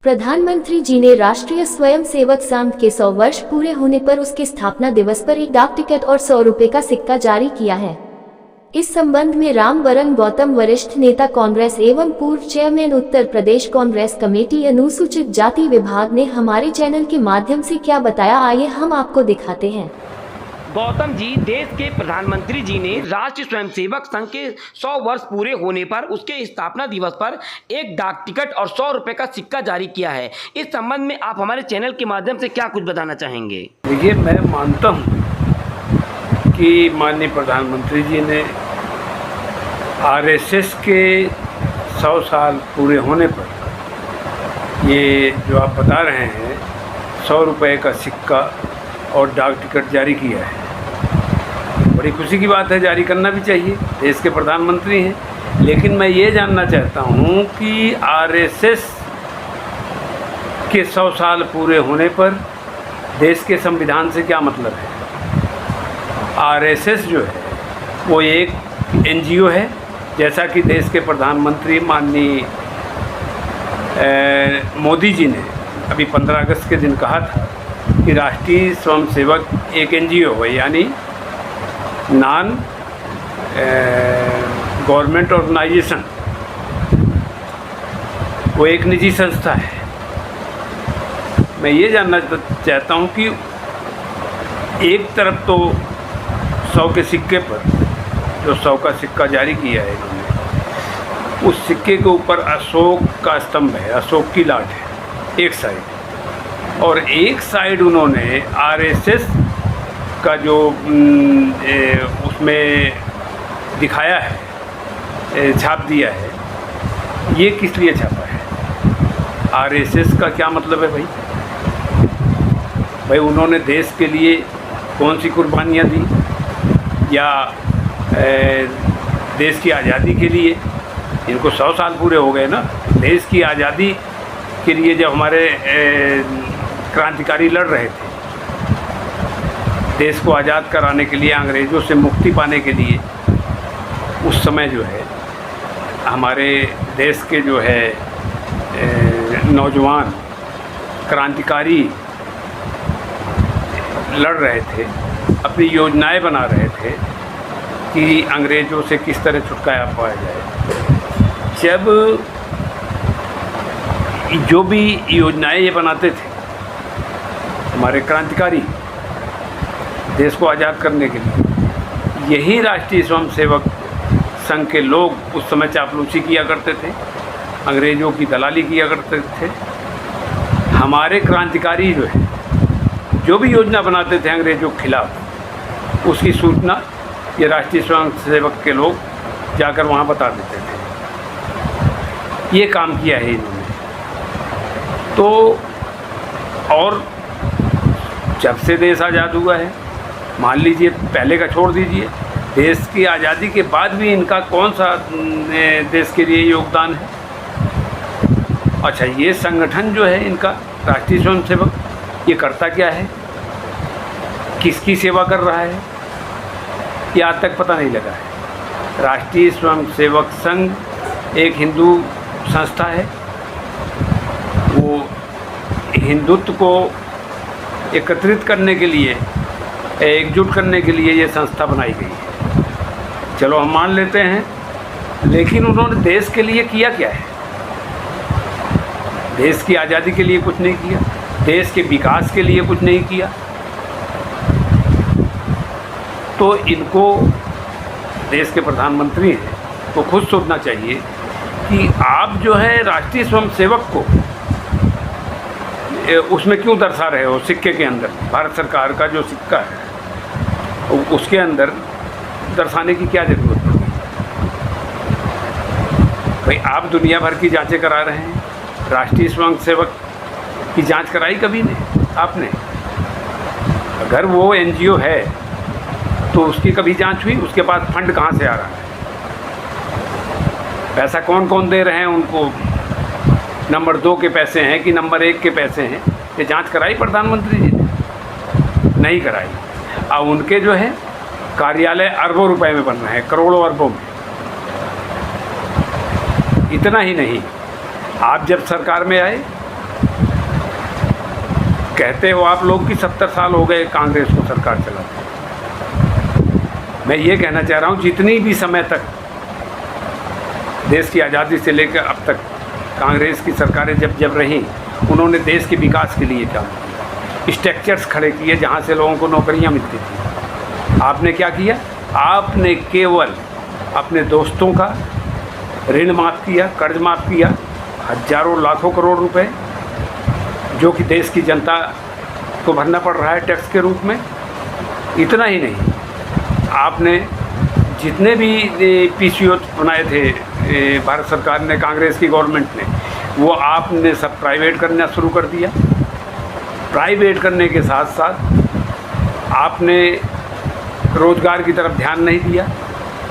प्रधानमंत्री जी ने राष्ट्रीय स्वयंसेवक संघ के 100 वर्ष पूरे होने पर उसके स्थापना दिवस पर एक डाक टिकट और 100 रुपए का सिक्का जारी किया है। इस संबंध में रामवरण गौतम, वरिष्ठ नेता कांग्रेस एवं पूर्व चेयरमैन उत्तर प्रदेश कांग्रेस कमेटी अनुसूचित जाति विभाग ने हमारे चैनल के माध्यम से क्या बताया, आइए हम आपको दिखाते हैं। गौतम जी, देश के प्रधानमंत्री जी ने राष्ट्रीय स्वयंसेवक संघ के 100 वर्ष पूरे होने पर उसके स्थापना दिवस पर एक डाक टिकट और 100 रुपए का सिक्का जारी किया है। इस संबंध में आप हमारे चैनल के माध्यम से क्या कुछ बताना चाहेंगे? देखिए, मैं मानता हूँ कि माननीय प्रधानमंत्री जी ने आरएसएस के 100 साल पूरे होने पर ये जो आप बता रहे हैं 100 रुपए का सिक्का और डाक टिकट जारी किया है। बड़ी खुशी की बात है, जारी करना भी चाहिए, देश के प्रधानमंत्री हैं। लेकिन मैं ये जानना चाहता हूँ कि आरएसएस के 100 साल पूरे होने पर देश के संविधान से क्या मतलब है। आरएसएस जो है वो एक एनजीओ है, जैसा कि देश के प्रधानमंत्री माननीय मोदी जी ने अभी 15 अगस्त के दिन कहा था कि राष्ट्रीय स्वयंसेवक एक एनजीओ है, यानी नॉन गवर्नमेंट ऑर्गेनाइजेशन, वो एक निजी संस्था है। मैं ये जानना चाहता हूँ कि एक तरफ तो 100 के सिक्के पर जो 100 का सिक्का जारी किया है इन्होंने, उस सिक्के के ऊपर अशोक का स्तंभ है, अशोक की लाट है एक साइड, और एक साइड उन्होंने आरएसएस का जो उसमें दिखाया है, छाप दिया है। ये किस लिए छापा है? आरएसएस का क्या मतलब है भाई उन्होंने देश के लिए कौन सी कुर्बानियाँ दी, या देश की आज़ादी के लिए? इनको 100 साल पूरे हो गए ना। देश की आज़ादी के लिए जब हमारे क्रांतिकारी लड़ रहे थे, देश को आज़ाद कराने के लिए, अंग्रेज़ों से मुक्ति पाने के लिए, उस समय जो है हमारे देश के जो है नौजवान क्रांतिकारी लड़ रहे थे, अपनी योजनाएं बना रहे थे कि अंग्रेज़ों से किस तरह छुटकारा पाया जाए। जब जो भी योजनाएं ये बनाते थे हमारे क्रांतिकारी देश को आज़ाद करने के लिए, यही राष्ट्रीय स्वयंसेवक संघ के लोग उस समय चापलूसी किया करते थे, अंग्रेज़ों की दलाली किया करते थे। हमारे क्रांतिकारी जो है जो भी योजना बनाते थे अंग्रेज़ों के खिलाफ, उसकी सूचना ये राष्ट्रीय स्वयंसेवक के लोग जाकर वहाँ बता देते थे। ये काम किया है इन्होंने। तो और जब से देश आज़ाद हुआ है, मान लीजिए पहले का छोड़ दीजिए, देश की आज़ादी के बाद भी इनका कौन सा देश के लिए योगदान है? अच्छा, ये संगठन जो है इनका राष्ट्रीय स्वयंसेवक, ये करता क्या है, किसकी सेवा कर रहा है, ये आज तक पता नहीं लगा है। राष्ट्रीय स्वयंसेवक संघ एक हिंदू संस्था है, वो हिंदुत्व को एकत्रित करने के लिए, एकजुट करने के लिए ये संस्था बनाई गई है। चलो हम मान लेते हैं, लेकिन उन्होंने देश के लिए किया क्या है? देश की आज़ादी के लिए कुछ नहीं किया, देश के विकास के लिए कुछ नहीं किया। तो इनको, देश के प्रधानमंत्री हैं, तो खुद सोचना चाहिए कि आप जो है राष्ट्रीय स्वयंसेवक को उसमें क्यों दर्शा रहे हो? सिक्के के अंदर भारत सरकार का जो सिक्का है उसके अंदर दर्शाने की क्या ज़रूरत है भाई? आप दुनिया भर की जांचें करा रहे हैं, राष्ट्रीय स्वयंसेवक की जांच कराई कभी नहीं आपने? अगर वो एनजीओ है तो उसकी कभी जांच हुई? उसके पास फंड कहाँ से आ रहा है, पैसा कौन कौन दे रहे हैं उनको, नंबर 2 के पैसे हैं कि नंबर 1 के पैसे हैं? ये जांच कराई प्रधानमंत्री जी ने? नहीं कराई। अब उनके जो है कार्यालय अरबों रुपए में बन रहे हैं, करोड़ों अरबों में। इतना ही नहीं, आप जब सरकार में आए कहते हो आप लोग कि 70 साल हो गए कांग्रेस को सरकार चलाते। मैं ये कहना चाह रहा हूँ जितनी भी समय तक देश की आज़ादी से लेकर अब तक कांग्रेस की सरकारें जब रहीं, उन्होंने देश के विकास के लिए काम किया, स्ट्रक्चर्स खड़े किए जहाँ से लोगों को नौकरियाँ मिलती थी। आपने क्या किया? आपने केवल अपने दोस्तों का ऋण माफ़ किया, कर्ज माफ़ किया, हजारों लाखों करोड़ रुपए जो कि देश की जनता को भरना पड़ रहा है टैक्स के रूप में। इतना ही नहीं, आपने जितने भी पीसीओ बनाए थे भारत सरकार ने, कांग्रेस की गवर्नमेंट ने, वो आपने सब प्राइवेट करना शुरू कर दिया। प्राइवेट करने के साथ साथ आपने रोज़गार की तरफ ध्यान नहीं दिया,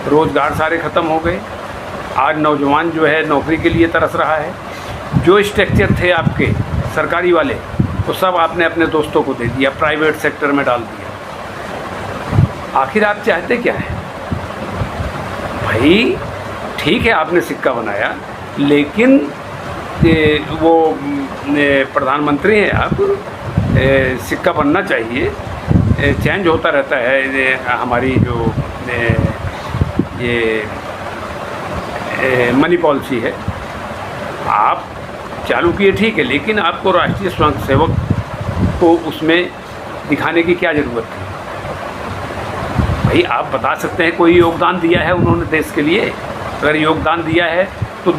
रोज़गार सारे ख़त्म हो गए। आज नौजवान जो है नौकरी के लिए तरस रहा है। जो स्ट्रक्चर थे आपके सरकारी वाले, वो सब आपने अपने दोस्तों को दे दिया, प्राइवेट सेक्टर में डाल दिया। आखिर आप चाहते क्या हैं भाई? ठीक है, आपने सिक्का बनाया, लेकिन वो प्रधानमंत्री हैं आप, सिक्का बनना चाहिए, चेंज होता रहता है हमारी जो ये मनी पॉलिसी है। आप चालू किए ठीक है, लेकिन आपको राष्ट्रीय स्वयंसेवक को उसमें दिखाने की क्या ज़रूरत थी भाई? आप बता सकते हैं कोई योगदान दिया है उन्होंने देश के लिए। अगर योगदान दिया है तो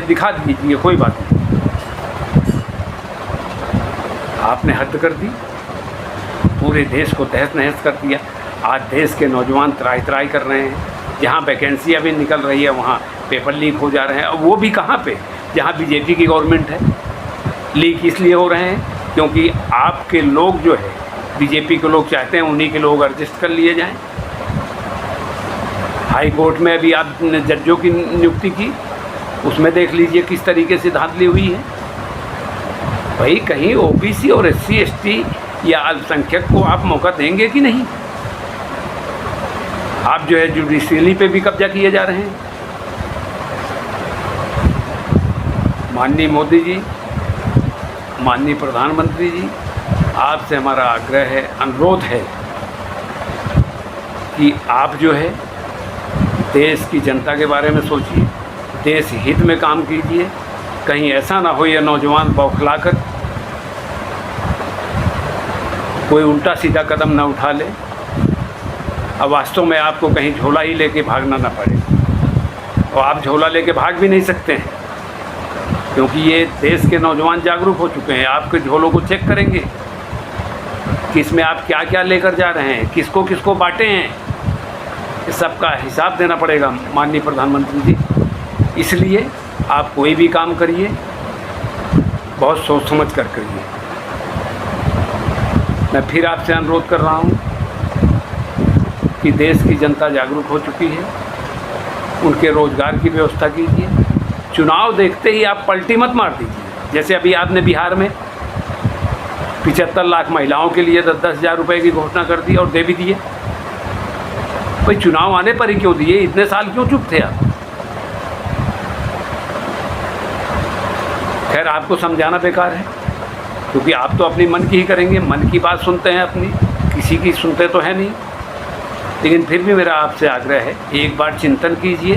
दिखा दीजिए, कोई बात नहीं। आपने हद कर दी, पूरे देश को तहस नहस कर दिया। आज देश के नौजवान त्राही त्राही कर रहे हैं, जहाँ वैकेंसियाँ भी निकल रही है वहाँ पेपर लीक हो जा रहे हैं। वो भी कहाँ पे? जहाँ बीजेपी की गवर्नमेंट है। लीक इसलिए हो रहे हैं क्योंकि आपके लोग जो है, बीजेपी के लोग चाहते हैं उन्हीं के लोग एडजस्ट कर लिए जाएं। हाई कोर्ट में अभी आपने जजों की नियुक्ति की, उसमें देख लीजिए किस तरीके से धांधली हुई है भाई। कहीं ओबीसी और एससी एसटी या अल्पसंख्यक को आप मौका देंगे कि नहीं? आप जो है जुडिशरी पे भी कब्जा किए जा रहे हैं। माननीय मोदी जी, माननीय प्रधानमंत्री जी, आपसे हमारा आग्रह है, अनुरोध है कि आप जो है देश की जनता के बारे में सोचिए, देश हित में काम कीजिए। कहीं ऐसा ना हो ये नौजवान बौखलाकर कोई उल्टा सीधा कदम ना उठा ले, अब वास्तव में आपको कहीं झोला ही लेके भागना ना पड़े। और आप झोला लेके भाग भी नहीं सकते हैं, क्योंकि ये देश के नौजवान जागरूक हो चुके हैं। आपके झोलों को चेक करेंगे, किस में आप क्या क्या लेकर जा रहे हैं, किसको किसको बांटे हैं, इस सब का हिसाब देना पड़ेगा माननीय प्रधानमंत्री जी। इसलिए आप कोई भी काम करिए, बहुत सोच समझ कर करिए। मैं फिर आपसे अनुरोध कर रहा हूँ कि देश की जनता जागरूक हो चुकी है, उनके रोज़गार की व्यवस्था कीजिए। चुनाव देखते ही आप पलटी मत मार दीजिए। जैसे अभी आपने बिहार में 75 लाख महिलाओं के लिए 10-10 हज़ार रुपये की घोषणा कर दी और दे भी दिए। भाई चुनाव आने पर ही क्यों दिए? इतने साल क्यों चुप थे आप? खैर, आपको समझाना बेकार है, क्योंकि आप तो अपनी मन की ही करेंगे, मन की बात सुनते हैं अपनी, किसी की सुनते तो है नहीं। लेकिन फिर भी मेरा आपसे आग्रह है, एक बार चिंतन कीजिए,